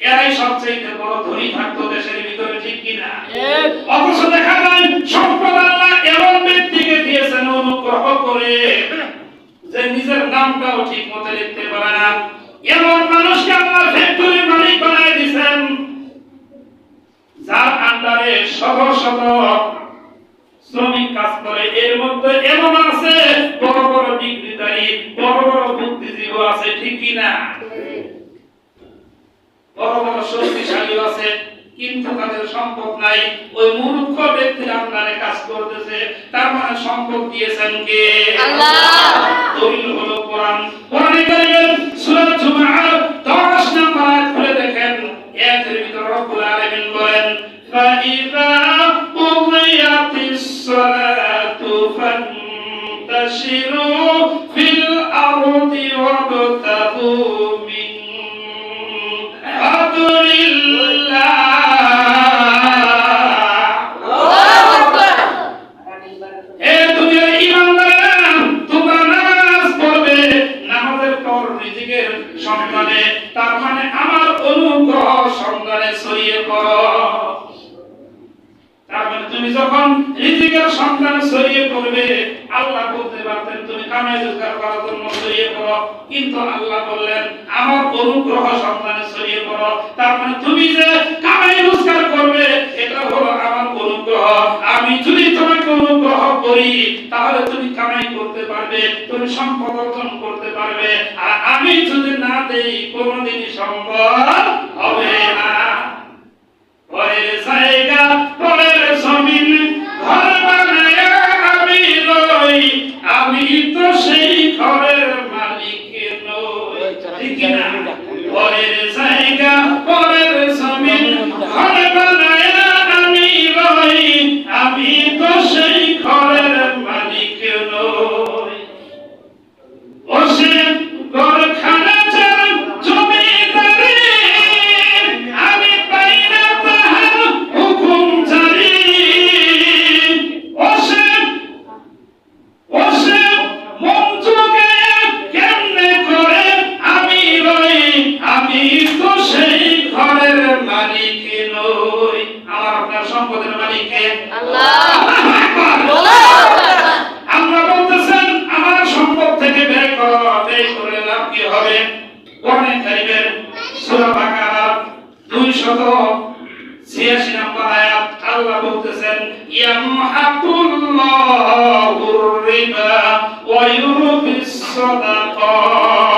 এরাই সবচেয়ে বড় ধনী থাকতো দেশের ভিতরে, ঠিক কিনা? অথচ দেখা যায় সম্পদ আল্লাহ এমন ব্যক্তিকে দিয়েছেন অনুগ্রহ করে যে নিজের নামটাও ঠিক মতো লিখতে পারে না। এমন মানুষকে আল্লাহ ফ্যাক্টরির মালিক বানায় দিয়েছেন যার আন্ডারে শত শত শ্রমিক কাজ করে। এর মধ্যে এমন আছে বড় বড় ডিগ্রিধারী, বড় বড় বুদ্ধিজীবী আছে, ঠিক কিনা? বড় বড় শক্তিশালী আছে, কিন্তু তাদের সম্পদ নাই। ওই মূর্খ ব্যক্তির আন্ডারে কাজ করতেছে, তার মানে সম্পদ দিয়েছেন কে? আল্লাহ। দলিল হলো কোরআন। কোরআনে কারিমের সূরা জুমআর 10 নম্বর আয়াত খুলে দেখেন। এর ভিতরে রব্বুল আলামিন বলেন, ফাইযা কুদিয়াতিস সালাতু ফান্তাশিরু ফিল আরদি ওয়াবতাগু মিন ফাদলিল্লাহ। এ দুনিয়ার ঈমানদারেরা, তোমরা নামাজ পড়বে, নামাজের পর রিজিকের সন্ধানে, তার মানে আমার অনুগ্রহ সন্ধানে ছড়িয়ে পড়ো। তার মানে তুমি যখন রিজিকের সন্ধানে ছড়িয়ে পড়বে, আল্লাহ বলতে পারতেন তুমি কামাই রোজগার করার জন্য ছড়িয়ে পড়ো, কিন্তু আল্লাহ বললেন আমার অনুগ্রহ সন্ধানে ছড়িয়ে পড়ো। তার মানে তুমি যে কামাই রোজগার করবে, এটা হলো আমার অনুগ্রহ। আমি যদি তোমাকে অনুগ্রহ করি, তাহলে তুমি কামাই করতে পারবে, তুমি সম্পদ অর্জন করতে পারবে। আর আমি যদি না দেই, কোনোদিনই সম্ভব হবে না। পরের জায়গা, পরের জমিন, ঘর বানায় আমি রই, আমি তো সেই ঘরের মালিক নই, ঠিক না? পরের জায়গা, পরের জমিন, ঘর বানায় আমি রই, আমি তো সেই ঘরের মালিক নই। ও সে ঘরখানা যার জমিদারি, আমি পাই না তাহার হুকুম জারি। ও সে মন যোগে কেমনে করে আমি রই, আমি তো সেই ঘরের মালিক নই। আমার আপনার সম্পদের মালিক কে? আল্লাহ। আল্লাহ বলতেছেন আমার সম্পদ থেকে ব্যয় করো, ব্যয় করে লাভ কি হবে? কোরআনে কারীমের সূরা বাকারা 286 নম্বর আয়াত আল্লাহ বলতেছেন, ইয়ামহাকুল্লাহুর রিবা ওয়া ইউরবিস সাদাকাত।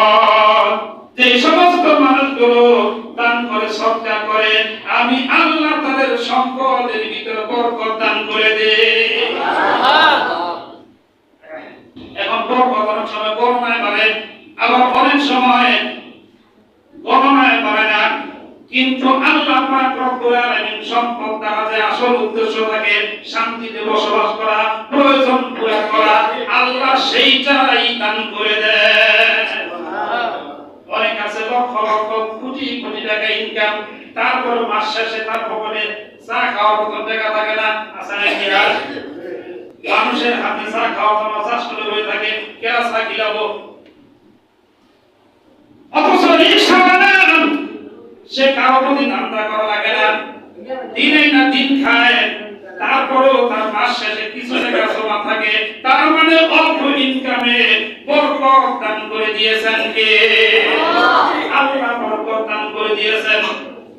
যে সমস্ত মানুষগুলো দান করে, সদকা করে, আমি আল্লাহ তাদের সম্পদের ভিতরে বরকত দান করে দেই। এখন বরকত অনেক সময় গণনায় বাড়ে, আবার অনেক সময় গণনায় বাড়ে না। কিন্তু আল্লাহ পাক রব্বুল আলামিন সম্পদ দ্বারা যে আসল উদ্দেশ্য থাকে শান্তিতে বসবাস করা, প্রয়োজন পূরণ করা, আল্লাহ সেইটাই দান করে দেন। অনেক আছে লক্ষ লক্ষ কোটি কোটি টাকা ইনকাম, তারপর মাস শেষে তার পকেটে চা খাওয়ার মতো টাকা থাকে না। আছে নাকি? আর মানুষের হাতে চা খাওয়া তো 50 কিলো হয়ে থাকে, কেরা চা খিলাবো? অথচ রিকশাওয়ালা সে কারো প্রতি ধান্দা করা লাগে না, দিনে না দিন খায়, তারপরেও তার মাস শেষে কিছু টাকা জমা থাকে। তার মানে অল্প ইনকামে বরকত দান করে দিয়েছেন কে? আল্লাহ বরকত দান করে দিয়েছেন।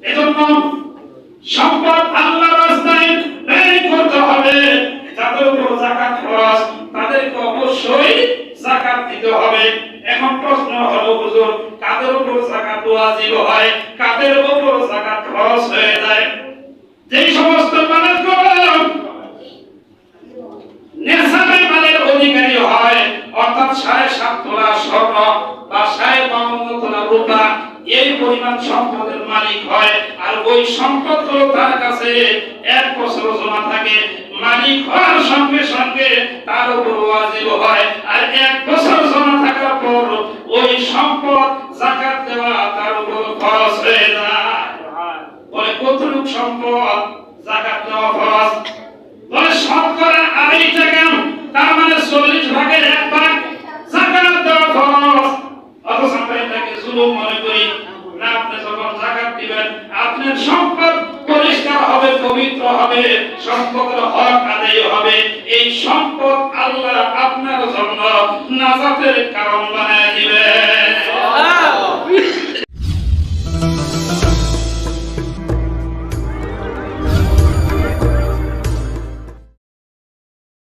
এজন্য সম্পদ আল্লাহর রাস্তায় ব্যয় করতে হবে। যাদের উপর যাকাত ফরজ, তাদেরকে অবশ্যই যাকাত দিতে হবে। এখন প্রশ্ন হলো, হুজুর কাদের উপর যাকাত ওয়াজিব হয়, কাদের উপর যাকাত ফরজ হয়ে যায়? যেই সমস্ত মানুষগুলো নেশাবে মালের অধিকারী হয়, অর্থাৎ 7.5 তোলা স্বর্ণ বা 52 তোলা রূপা, এই পরিমাণ সম্পদের মালিক হয়, আর ওই সম্পদগুলো তার কাছে 1 বছর জমা থাকে, মালিক হওয়ার সঙ্গে সঙ্গে তার উপর ওয়াজিব হয়। আর 1 বছর জমা থাকার পর ওই সম্পদ যাকাত দেওয়া তার উপর ফরজ হয়ে যায়। বলে কতটুকু সম্পদ যাকাত দেওয়া ফরজ? বলে শতকরা 2.5 টাকা, তার মানে 40 ভাগের 1 ভাগ যাকাত দেওয়া ফরজ। অথচ আমরা এটাকে জুলুম মনে করি না। আপনি যখন যাকাত দিবেন পবিত্র হবে, সম্পদের হক আদায় হবে। এই সম্পদ আল্লাহ আপনার জন্য নাজাতের কারণ বানায় দিবেন।